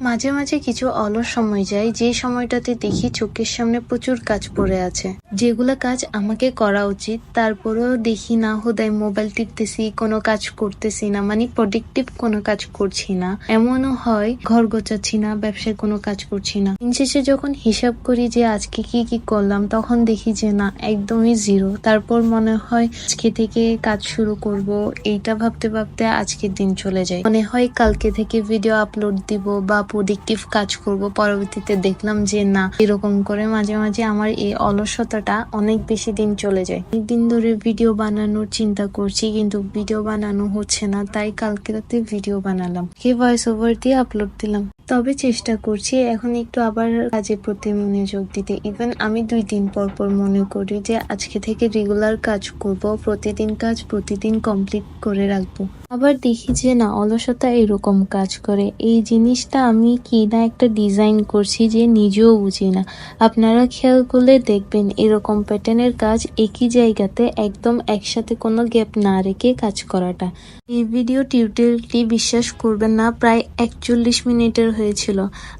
মাঝে মাঝে কিছু অলস সময় যায়, যে সময়টাতে দেখি চোখের সামনে প্রচুর কাজ পড়ে আছে, যেগুলো কাজ আমাকে করা উচিত, তারপরেও দেখি না, হুদাই মোবাইল টিপতেছি, কোনো কাজ করতেছি না, মানে প্রোডাক্টিভ কোনো কাজ করছি না। এমনও হয় ঘর গোছাচ্ছি না, ব্যবসায় কোনো কাজ করছি না। দিন শেষে যখন হিসাব করি যে আজকে কি কি করলাম, তখন দেখি যে না, একদমই জিরো। তারপর মনে হয় আজকে থেকে কাজ শুরু করব, এইটা ভাবতে ভাবতে আজকের দিন চলে যায়। মনে হয় কালকে থেকে ভিডিও আপলোড দিব বা প্রোডাক্টিভ কাজ করব, পরবর্তীতে দেখলাম যে না, এরকম করে মাঝে মাঝে আমার এই অলসতাটা অনেক বেশি দিন চলে যায়। অনেকদিন ধরে ভিডিও বানানোর চিন্তা করছি, কিন্তু ভিডিও বানানো হচ্ছে না, তাই কালকে রাতে ভিডিও বানালাম, ভয়েস ওভার দিয়ে আপলোড দিলাম। তবে চেষ্টা করছি এখন একটু আবার কাজের প্রতি মনোযোগ দিতে। ইভেন আমি 2 দিন পর পর মনে করি যে আজকে থেকে রেগুলার কাজ করব, প্রতিদিন কাজ প্রতিদিন কমপ্লিট করে রাখবো। আবার দেখি যে না, অলসতা এরকম কাজ করে। এই জিনিসটা আমি কি না একটা ডিজাইন করছি যে নিজেও বুঝি না। আপনারা খেয়াল করলে দেখবেন এরকম প্যাটার্নের কাজ একই জায়গাতে একদম একসাথে কোনো গ্যাপ না রেখে কাজ করাটা। এই ভিডিও টিউটোরিয়ালটি বিশ্বাস করবেন না, প্রায় 41 মিনিটের হয়েছিল।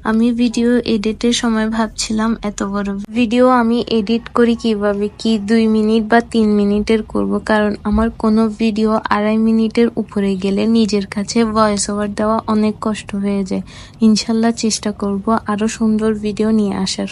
আমি ভিডিও এডিটের সময় ভাবছিলাম এত বড় ভিডিও আমি এডিট করি কিভাবে, কি 2 মিনিট বা 3 মিনিটের করব, কারণ আমার কোনো ভিডিও 2.5 মিনিটের উপরে গেলে নিজের কাছে ভয়েস ওভার দেওয়া অনেক কষ্ট হয়ে যায়। ইনশাল্লাহ চেষ্টা করব আরো সুন্দর ভিডিও নিয়ে আসার।